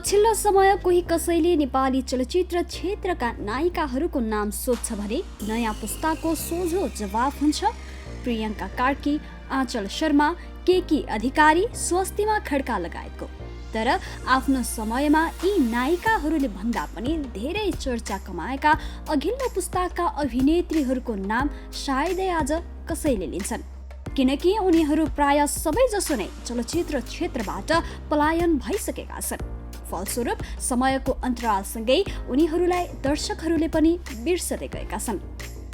पछिल्लो समय कोही कसैले नेपाली चलचित्र क्षेत्रका नायिकाहरूको नाम सोध्छ भने नयाँ पुस्ताको सोझो जवाफ हुन्छ प्रियङ्का कार्की, आँचल शर्मा, केकी अधिकारी, स्वस्तिमा खड्का लगायतको। तर आफ्नो समयमा यी नायिकाहरूले भन्दा पनि धेरै चर्चा कमाएका अघिल्लो पुस्ताका अभिनेत्रीहरूको नाम सायदै आज कसैले लिन्छन्, किनकि उनीहरू प्राय सबैजसो नै चलचित्र क्षेत्रबाट पलायन भइसकेका छन्। फलस्वरूप समयको अन्तरालसँगै उनीहरूलाई दर्शकहरूले पनि बिर्सदै गएका छन्।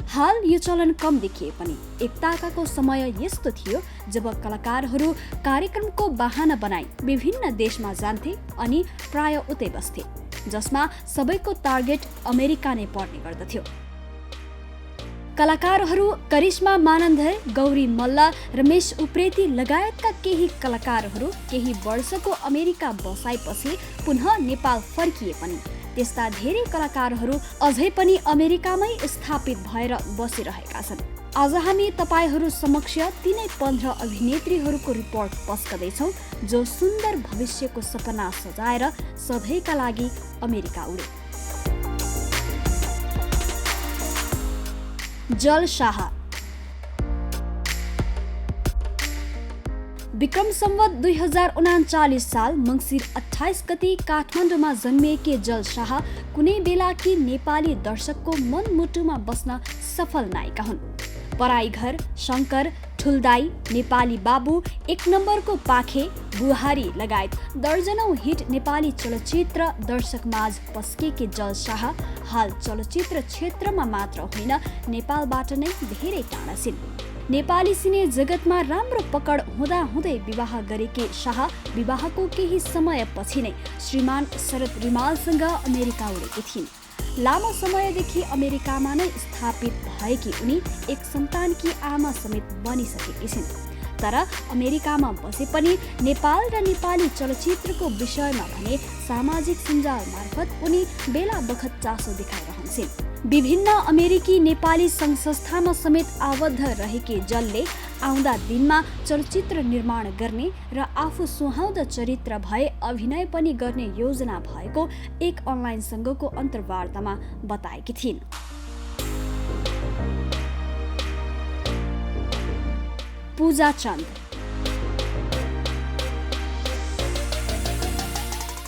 हाल यो चलन कम देखिए पनि एकताकाको समय यस्तो थियो जब कलाकारहरू कार्यक्रमको बहाना बनाई विभिन्न देशमा जान्थे अनि प्राय उतै बस्थे, जसमा सबैको टार्गेट अमेरिका नै पर्ने गर्दथ्यो। कलाकारहरू करिश्मा मानन्धर, गौरी मल्ल, रमेश उप्रेती लगायतका केही कलाकारहरू केही वर्षको अमेरिका बसाइपछि पुनः नेपाल फर्किए पनि त्यस्ता धेरै कलाकारहरू अझै पनि अमेरिकामै स्थापित भएर बसिरहेका छन्। आज हामी तपाईहरू समक्ष तिनै 15 अभिनेत्रीहरूको रिपोर्ट पस्कदैछौँ जो सुन्दर भविष्यको सपना सजाएर सधैँका लागि अमेरिका उडे। जल शाह। विक्रम सम्वत 2039 साल मङ्सिर 28 गते काठमाडौँमा जन्मिएकी जल शाह कुनै बेलाकी नेपाली दर्शकको मनमुटुमा बस्न सफल नायिका हुन्। पराई घर, शङ्कर, ठुलदाई, नेपाली बाबु, एक नम्बरको पाखे, बुहारी लगायत दर्जनौं हिट नेपाली चलचित्र दर्शकमाझ पस्केकी जल शाह हाल चलचित्र क्षेत्रमा मात्र होइन नेपालबाट नै धेरै टाढा छिन्। नेपाली सिने जगतमा राम्रो पकड हुँदाहुँदै विवाह गरेकी शाह विवाहको केही समयपछि नै श्रीमान शरद रिमालसँग अमेरिका उडेकी थिइन्। लामो समयदेखि अमेरिकामा नै स्थापित भएकी उनी एक सन्तानकी आमा समेत बनिसकेकी छिन्। तर अमेरिकामा बसे पनि नेपाल र नेपाली चलचित्रको विषयमा भने सामाजिक सञ्जाल मार्फत उनी बेला बखत चासो देखाइरहन्छन्। विभिन्न अमेरिकी नेपाली सङ्घ संस्थामा समेत आबद्ध रहेकी जलले आउँदा दिनमा चलचित्र निर्माण गर्ने र आफू सुहाउँदो चरित्र भए अभिनय पनि गर्ने योजना भएको एक अनलाइन सङ्घको अन्तर्वार्तामा बताएकी थिइन्। पूजा चन्द।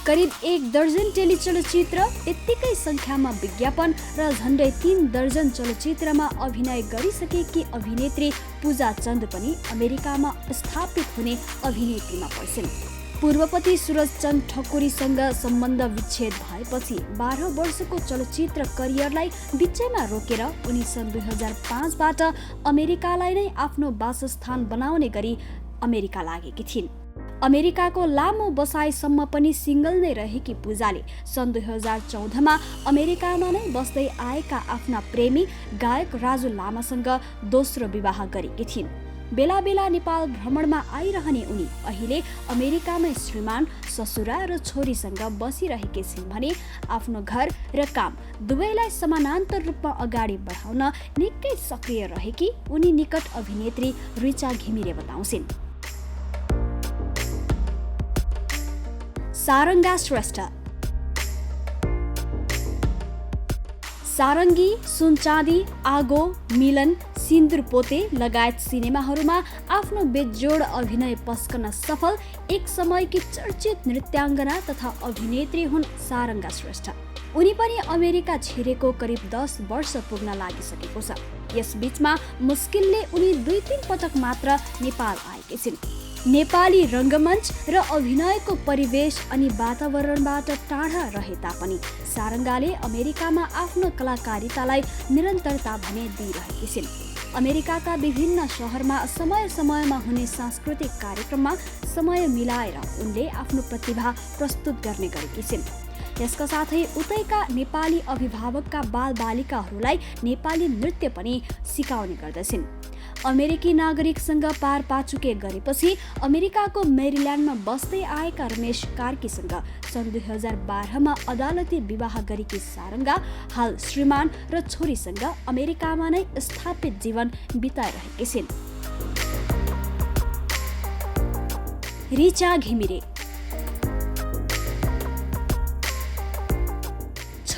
करिब 1 दर्जन टेलिचलचित्र, यत्तिकै संख्यामा विज्ञापन र झन्डै 3 दर्जन चलचित्रमा अभिनय गरिसकेकी अभिनेत्री पूजा चन्द पनि अमेरिकामा स्थापित हुने अभिनेत्रीमा पर्छिन्। पूर्वपति सूरज चन्द ठकुरीसँग सम्बन्ध विच्छेद भएपछि 12 वर्षको चलचित्र करियरलाई बिचैमा रोकेर उनी सन् 2005बाट अमेरिकालाई नै आफ्नो वासस्थान बनाउने गरी अमेरिका लागेकी थिइन्। अमेरिकाको लामो बसाइसम्म पनि सिङ्गल नै रहेकी पूजाले सन् 2014मा अमेरिकामा नै बस्दै आएका आफ्ना प्रेमी गायक राजु लामासँग दोस्रो विवाह गरेकी थिइन्। बेला बेला नेपाल भ्रमणमा आइरहने उनी अहिले अमेरिकामै श्रीमान, ससुरा र छोरीसँग बसिरहेकी छिन् भने आफ्नो घर र काम दुवैलाई समानान्तर रूपमा अगाडि बढाउन निकै सक्रिय रहेकी उनी निकट अभिनेत्री ऋचा घिमिरे बताउँछिन्। सारङ्गा श्रेष्ठ। सारङ्गी, सुनचाँदी, आगो, मिलन, सिन्दुर पोते लगायत सिनेमाहरूमा आफ्नो बेजोड अभिनय पस्कन सफल एक समयकी चर्चित नृत्याङ्गना तथा अभिनेत्री हुन् सारङ्गा श्रेष्ठ। उनी पनि अमेरिका छिरेको करिब 10 वर्ष पुग्न लागिसकेको छ। यस बीचमा मुस्किलले उनी 2-3 पटक मात्र नेपाल आएकी छिन्। नेपाली रङ्गमञ्च र अभिनयको परिवेश अनि वातावरणबाट टाढा रहे तापनि सारङ्गाले अमेरिकामा आफ्नो कलाकारितालाई निरन्तरता भने दिइरहेकी छिन्। अमेरिकाका विभिन्न शहरमा समय समयमा हुने सांस्कृतिक कार्यक्रममा समय मिलाएर उनले आफ्नो प्रतिभा प्रस्तुत गर्ने गरेकी छिन्। यसका साथै उतैका नेपाली अभिभावकका बालबालिकाहरूलाई नेपाली नृत्य पनि सिकाउने गर्दछिन्। अमेरिकी नागरिकसँग पारपाचुके गरेपछि अमेरिकाको मेरील्यान्डमा बस्दै आएका रमेश कार्कीसँग सन् 2012मा अदालती विवाह गरेकी सारङ्गा हाल श्रीमान र छोरीसँग अमेरिकामा नै स्थापित जीवन बिताइरहेकी छिन्। ऋचा घिमिरे।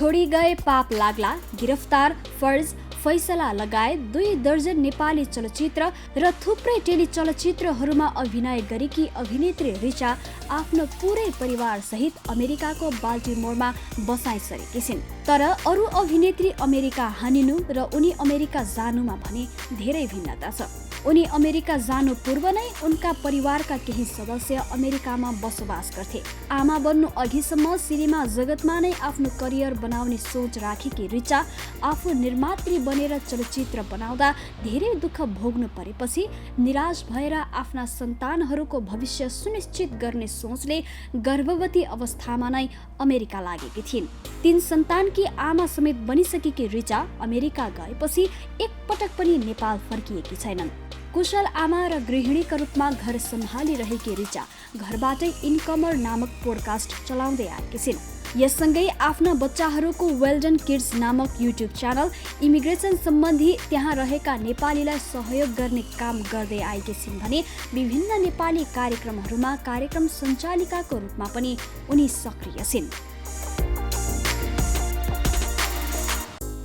छोडी गए पाप लाग्ला, गिरफ्तार, फर्ज, फैसला लगायत 2 दर्जन नेपाली चलचित्र र थुप्रै टेली चलचित्रहरूमा अभिनय गरेकी अभिनेत्री रिचा आफ्नो पुरै परिवार सहित अमेरिकाको बाल्टिमोरमा बसाइ सरेकी छिन्। तर अरू अभिनेत्री अमेरिका हानिनु र उनी अमेरिका जानुमा भने धेरै भिन्नता छ। उनी अमेरिका जानु पूर्व नै उनका परिवारका केही सदस्य अमेरिकामा बसोबास गर्थे। आमा बन्नु अघिसम्म सिनेमा जगतमा नै आफ्नो करियर बनाउने सोच राखेकी रिचा आफू निर्मात्री बनेर चलचित्र बनाउँदा धेरै दुःख भोग्नु परेपछि निराश भएर आफ्ना सन्तानहरूको भविष्य सुनिश्चित गर्ने सोचले गर्भवती अवस्थामा नै अमेरिका लागेकी थिइन्। 3 सन्तानकी आमा समेत बनिसकेकी रिचा अमेरिका गएपछि एकपटक पनि नेपाल फर्किएकी छैनन्। कुशल आमा र गृहिणीका रूपमा घर सम्हालिरहेकी रिचा घरबाटै इनकमर नामक पोडकास्ट चलाउँदै आएकी छिन्। यससँगै आफ्ना बच्चाहरूको वेल्डन किड्स नामक युट्युब च्यानल इमिग्रेसन सम्बन्धी त्यहाँ रहेका नेपालीलाई सहयोग गर्ने काम गर्दै आएकी छिन् भने विभिन्न नेपाली कार्यक्रमहरूमा कार्यक्रम सञ्चालिकाको रूपमा पनि उनी सक्रिय छिन्।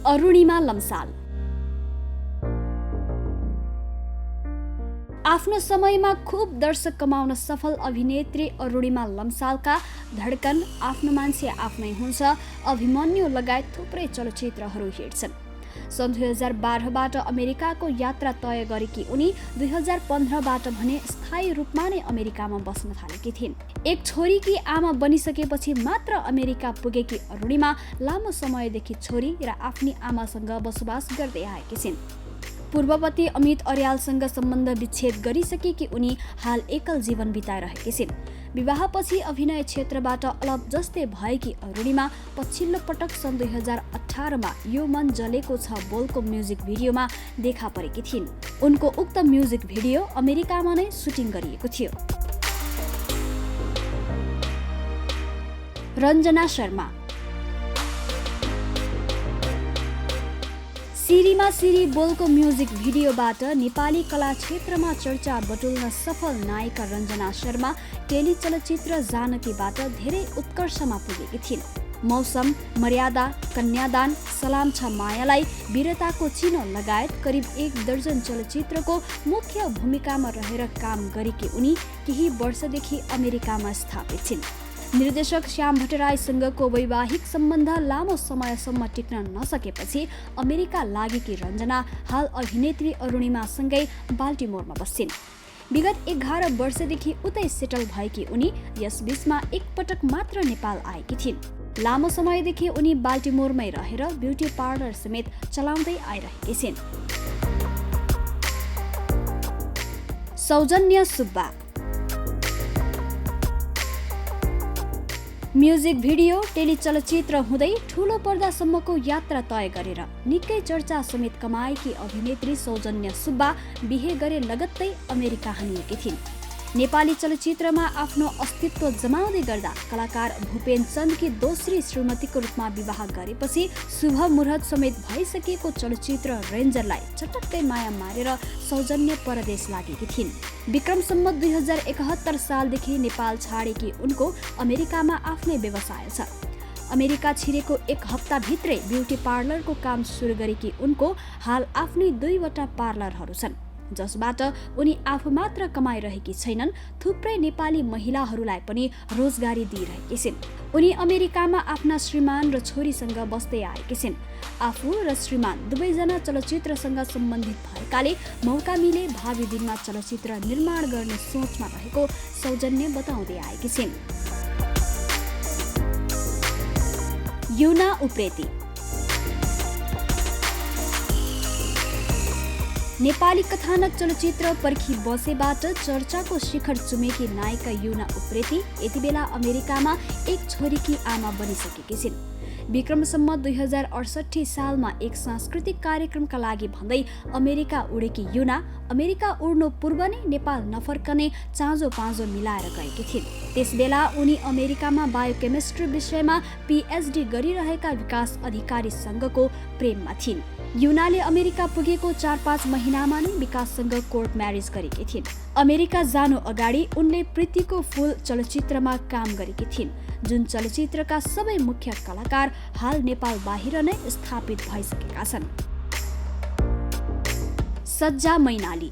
अरुणिमा लम्साल आफ्नो समयमा खूब दर्शक कमाउन सफल अभिनेत्री अरुणिमा लम्सालका धड्कन, आफ्नो मान्छे आफ्नै हुन्छ, अभिमन्यु लगायत थुप्रै चलचित्रहरू हिट छन्। सन् 2012बाट अमेरिकाको यात्रा तय गरेकी उनी 2015बाट भने स्थायी रूपमा नै अमेरिकामा बस्न थालेकी थिइन्। एक छोरीकी आमा बनिसकेपछि मात्र अमेरिका पुगेकी अरुणिमा लामो समयदेखि छोरी र आफ्नी आमासँग बसोबास गर्दै आएकी छिन्। पूर्वपति अमित अर्यालसँग सम्बन्ध विच्छेद गरिसकेकी उनी हाल एकल जीवन बिताइरहेकी छिन्। विवाहपछि अभिनय क्षेत्रबाट अलग जस्तै भएकी अरुणिमा पछिल्लो पटक सन् 2018मा यो मन जलेको छ बोलको म्युजिक भिडियोमा देखा परेकी थिइन्। उनको उक्त म्युजिक भिडियो अमेरिकामा नै सुटिङ गरिएको थियो। रञ्जना शर्मा सिरीमा सिरी बोलको म्युजिक भिडियोबाट नेपाली कला क्षेत्रमा चर्चा बटुल्न सफल नायिका रञ्जना शर्मा टेली चलचित्र जानकीबाट धेरै उत्कर्षमा पुगेकी थिइन्। मौसम, मर्यादा, कन्यादान, सलाम छ मायालाई, वीरताको चिनो लगायत करिब 1 दर्जन चलचित्रको मुख्य भूमिकामा रहेर काम गरेकी उनी केही वर्षदेखि अमेरिकामा स्थापित छिन्। निर्देशक श्याम भट्टराईसँगको वैवाहिक सम्बन्ध लामो समयसम्म टिक्न नसकेपछि अमेरिका लागेकी रञ्जना हाल अभिनेत्री अरुणिमासँगै बाल्टिमोरमा बस्छिन्। विगत 11 वर्षदेखि उतै सेटल भएकी उनी यसबीचमा एकपटक मात्र नेपाल आएकी थिइन्। लामो समयदेखि उनी बाल्टिमोरमै रहेर ब्युटी पार्लर समेत चलाउँदै आइरहेकी छिन्। सौजन्य सुब्बा म्युजिक भिडियो, टेली चलचित्र हुँदै ठुलो पर्दासम्मको यात्रा तय गरेर निकै चर्चा समेत कमाएकी अभिनेत्री सौजन्य सुब्बा बिहे गरे लगत्तै अमेरिका हानिएकी थिइन्। नेपाली चलचित्रमा आफ्नो अस्तित्व जमाउँदै गर्दा कलाकार भूपेन चन्दकी दोस्री श्रीमतीको रूपमा विवाह गरेपछि शुभ मुहूर्त समेत भइसकेको चलचित्र रेन्जरलाई चटक्कै माया मारेर सौजन्य परदेश लागेकी थिइन्। विक्रम सम्वत 2071 सालदेखि नेपाल छाडेकी उनको अमेरिकामा आफ्नै व्यवसाय छ। अमेरिका छिरेको 1 हप्ताभित्रै ब्युटी पार्लरको काम सुरु गरेकी उनको हाल आफ्नै 2वटा पार्लरहरू छन्, जसबाट उनी आफू मात्र कमाइरहेकी छैनन्, थुप्रै नेपाली महिलाहरूलाई पनि रोजगारी दिइरहेकी छिन्। उनी अमेरिकामा आफ्ना श्रीमान र छोरीसँग बस्दै आएकी छिन्। आफू र श्रीमान दुवैजना चलचित्रसँग सम्बन्धित भएकाले मौका मिले भावी दिनमा चलचित्र निर्माण गर्ने सोचमा रहेको सौजन्य बताउँदै आएकी छिन्। युना उप्रेती नेपाली कथानक चलचित्र पर्खी बसेबाट चर्चाको शिखर चुमेकी नायिका युना उप्रेती यति बेला अमेरिकामा एक छोरीकी आमा बनिसकेकी छिन्। विक्रम सम्वत 2068 सालमा एक सांस्कृतिक कार्यक्रमका लागि भन्दै अमेरिका उडेकी युना अमेरिका उड्नु पूर्व नै नेपाल नफर्कने चाँजो पाँजो मिलाएर गएकी थिइन्। त्यसबेला उनी अमेरिकामा बायोकेमिस्ट्री विषयमा PhD गरिरहेका विकास अधिकारीसँगको प्रेममा थिइन्। युनाले अमेरिका पुगेको 4-5 महिनामा नै विकाससँग कोर्ट म्यारेज गरेकी थिइन्। अमेरिका जानु अगाडि उनले प्रीतिको फुल चलचित्रमा काम गरेकी थिइन्, जुन चलचित्रका सबै मुख्य कलाकार हाल नेपाल बाहिर नै स्थापित भइसकेका छन्। सज्जा मैनाली।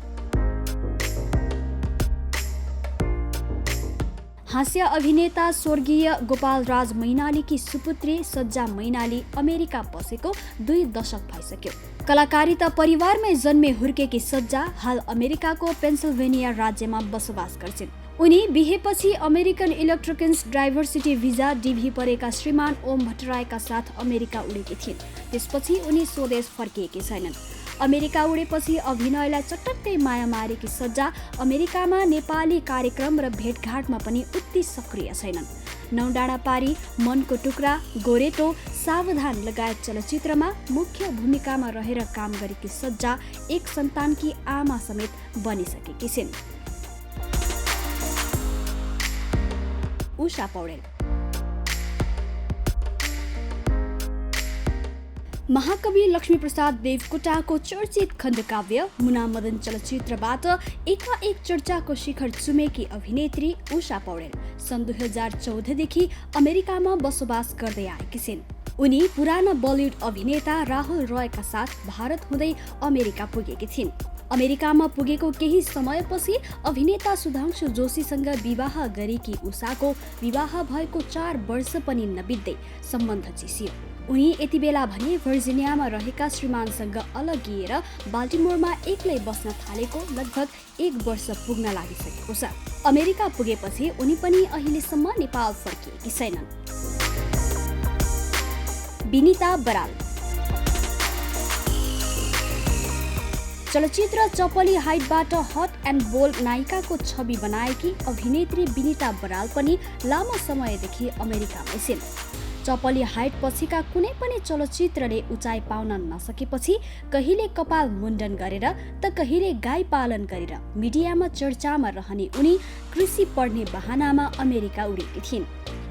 हास्य अभिनेता स्वर्गीय गोपालराज मैनालीकी सुपुत्री सज्जा मैनाली अमेरिका बसेको 2 दशक भइसक्यो। कलाकारिता परिवारमै जन्मे हुर्केकी सज्जा हाल अमेरिकाको पेन्सिल्भेनिया राज्यमा बसोबास गर्छिन्। उनी बिहेपछि अमेरिकन इलेक्ट्रिकन्स डाइभर्सिटी भिजा डिभी परेका श्रीमान ओम भट्टराईका साथ अमेरिका उडेकी थिइन्। त्यसपछि उनी स्वदेश फर्किएकी छैनन्। अमेरिका उडेपछि अभिनयलाई चटक्कै माया मारेकी सज्जा अमेरिकामा नेपाली कार्यक्रम र भेटघाटमा पनि उति सक्रिय छैनन्। 9 डाँडा पारी, मनको टुक्रा, गोरेटो, सावधान लगायत चलचित्रमा मुख्य भूमिकामा रहेर काम गरेकी सज्जा एक सन्तानकी आमा समेत बनिसकेकी छिन्। उषा पौडेल। महाकवि लक्ष्मीप्रसाद देवकोटाको चर्चित खण्डकाव्य मुनामदन चलचित्रबाट एकाएक चर्चाको शिखर चुमेकी अभिनेत्री उषा पौडेल सन् 2014 देखि अमेरिकामा बसोबास गर्दै आएकी छिन्। उनी पुराना बलिउड अभिनेता राहुल रोयका साथ भारत हुँदै अमेरिका पुगेकी थिइन्। अमेरिकामा पुगेको केही समयपछि अभिनेता सुधांशु जोशीसँग विवाह गरेकी उषाको विवाह भएको 4 वर्ष पनि नबित्दै सम्बन्ध चिसियो। उनी यति बेला भने भर्जिनियामा रहेका श्रीमानसँग अलगिएर बाल्टिमोरमा एक्लै बस्न थालेको लगभग 1 वर्ष पुग्न लागिसकेको छ। अमेरिका पुगेपछि उनी पनि अहिलेसम्म नेपाल फर्किएकी छैनन्। विनिता बराल। चलचित्र चपली हाइटबाट हट एन्ड बोल्ड नायिकाको छवि बनाएकी अभिनेत्री विनिता बराल पनि लामो समयदेखि अमेरिकामै छिन्। चपली हाइट पछिका कुनै पनि चलचित्रले उचाइ पाउन नसकेपछि कहिले कपाल मुण्डन गरेर त कहिले गाई पालन गरेर मिडियामा चर्चामा रहने उनी कृषि पढ्ने बहानामा अमेरिका उडेकी थिइन्।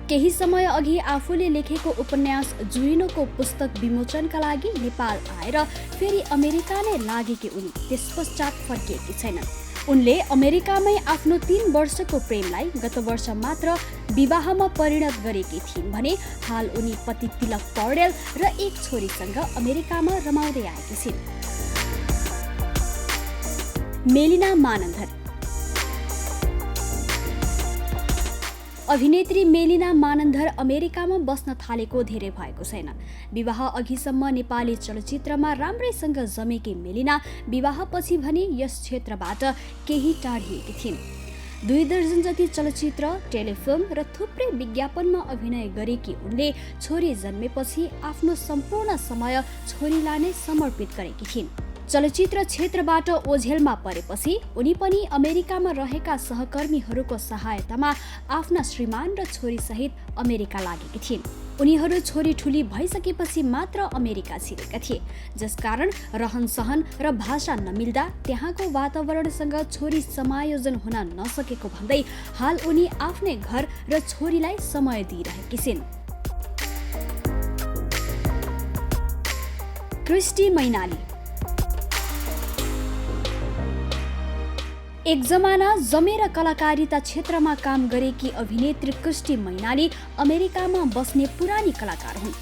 केही समय अघि आफूले लेखेको उपन्यास जुइनोको पुस्तक विमोचनका लागि नेपाल आएर फेरि अमेरिका नै लागेकी उनी त्यसपश्चात फर्किएकी छैनन्। उनले अमेरिकामै आफ्नो 3 वर्षको प्रेमलाई गत वर्ष मात्र विवाहमा परिणत गरेकी थिइन् भने हाल उनी पति तिलक पौडेल र एक छोरीसँग अमेरिकामा रमाउँदै आएकी छिन्। मेलिना मानन्धर। अभिनेत्री मेलिना मानन्धर अमेरिकामा बस्न थालेको धेरै भएको छैन। विवाह अघिसम्म नेपाली चलचित्रमा राम्रैसँग जमेकी मेलिना विवाहपछि भने यस क्षेत्रबाट केही टाढिएकी थिइन्। 2 दर्जन जति चलचित्र, टेलिफिल्म र थुप्रै विज्ञापनमा अभिनय गरेकी उनले छोरी जन्मेपछि आफ्नो सम्पूर्ण समय छोरीलाई नै समर्पित गरेकी थिइन्। चलचित्र क्षेत्रबाट ओझेलमा परेपछि उनी पनि अमेरिकामा रहेका सहकर्मीहरूको सहायतामा आफ्ना श्रीमान र छोरी सहित अमेरिका लागेकी थिइन्। उनीहरू छोरी ठुली भइसकेपछि मात्र अमेरिका छिरेका थिए, जसकारण रहन सहन र भाषा नमिल्दा त्यहाँको वातावरणसँग छोरी समायोजन हुन नसकेको भन्दै हाल उनी आफ्नै घर र छोरीलाई समय दिइरहेकी छिन्। क्रिस्टी मैनाली। एक जमाना जमेर कलाकारिता क्षेत्रमा काम गरेकी अभिनेत्री क्रिस्टी मैनाली अमेरिकामा बस्ने पुरानी कलाकार हुन्।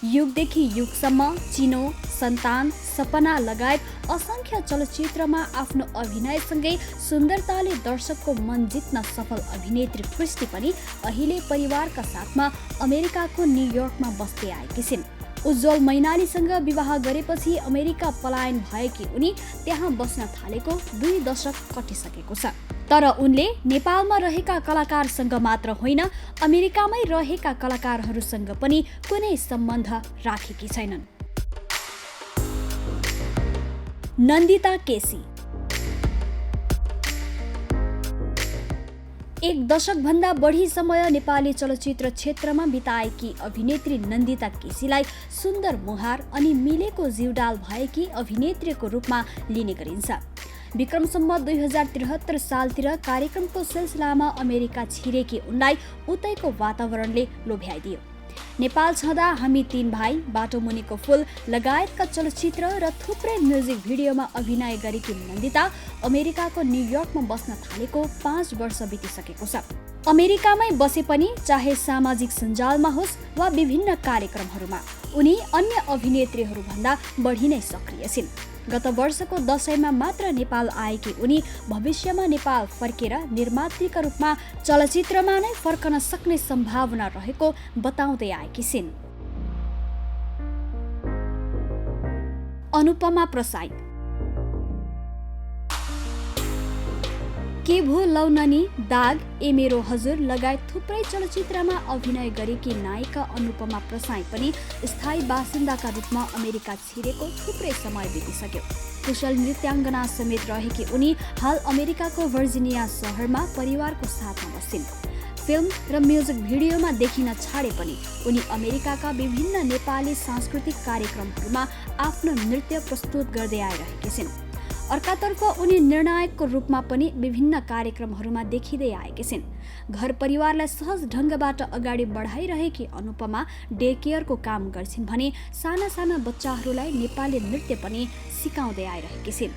युगदेखि युगसम्म चिनो, सन्तान, सपना लगायत असंख्य चलचित्रमा आफ्नो अभिनयसँगै सुन्दरताले दर्शकको मन जित्न सफल अभिनेत्री क्रिस्टी पनि अहिले परिवारका साथमा अमेरिकाको न्युयोर्कमा बस्दै आएकी छिन्। उज्जवल मैनालीसँग विवाह गरेपछि अमेरिका पलायन भएकी उनी त्यहाँ बस्न थालेको 2 दशक कटिसकेको छ। तर उनले नेपालमा रहेका कलाकारसँग मात्र होइन, अमेरिकामै रहेका कलाकारहरूसँग पनि कुनै सम्बन्ध राखेकी छैनन्। नन्दिता केसी। 1 दशकभन्दा बढी समय नेपाली चलचित्र क्षेत्रमा बिताएकी अभिनेत्री नन्दिता केसीलाई सुन्दर मुहार अनि मिलेको जिउडाल भएकी अभिनेत्रीको रूपमा लिने गरिन्छ। विक्रमसम्म 2073 सालतिर कार्यक्रमको सिलसिलामा अमेरिका छिरेकी उनलाई उतैको वातावरणले लोभ्याइदियो। नेपाल छँदा हामी तीन भाइ, बाटो मुनिको फुल लगायतका चलचित्र र थुप्रै म्युजिक भिडियोमा अभिनय गरेकी नन्दिता अमेरिकाको न्युयोर्कमा बस्न थालेको 5 वर्ष बितिसकेको छ। अमेरिकामै बसे पनि चाहे सामाजिक सञ्जालमा होस् वा विभिन्न कार्यक्रमहरूमा उनी अन्य अभिनेत्रीहरूभन्दा बढी नै सक्रिय छिन्। गत वर्षको दशैंमा मात्र नेपाल आएकी उनी भविष्यमा नेपाल फर्केर निर्मात्रीका रूपमा चलचित्रमा नै फर्कन सक्ने सम्भावना रहेको बताउँदै आएकी छिन्। अनुपमा प्रसाई के भो लौननी, दाग, ए मेरो हजुर लगायत थुप्रै चलचित्रमा अभिनय गरेकी नायिका अनुपमा प्रसाई पनि स्थायी बासिन्दाका रूपमा अमेरिका छिरेको थुप्रै समय बितिसक्यो। कुशल नृत्याङ्गना समेत रहेकी उनी हाल अमेरिकाको भर्जिनिया शहरमा परिवारको साथमा बस्छिन्। फिल्म र म्युजिक भिडियोमा देखिन छाडे पनि उनी अमेरिकाका विभिन्न नेपाली सांस्कृतिक कार्यक्रमहरूमा आफ्नो नृत्य प्रस्तुत गर्दै आइरहेकी छिन्। अर्कातर्फ उनी निर्णायकको रूपमा पनि विभिन्न कार्यक्रमहरूमा देखिँदै आएकी छिन्। घर परिवारलाई सहज ढङ्गबाट अगाडि बढाइरहेकी अनुपमा डे केयरको काम गर्छिन् भने साना साना बच्चाहरूलाई नेपाली नृत्य पनि सिकाउँदै आइरहेकी छिन्।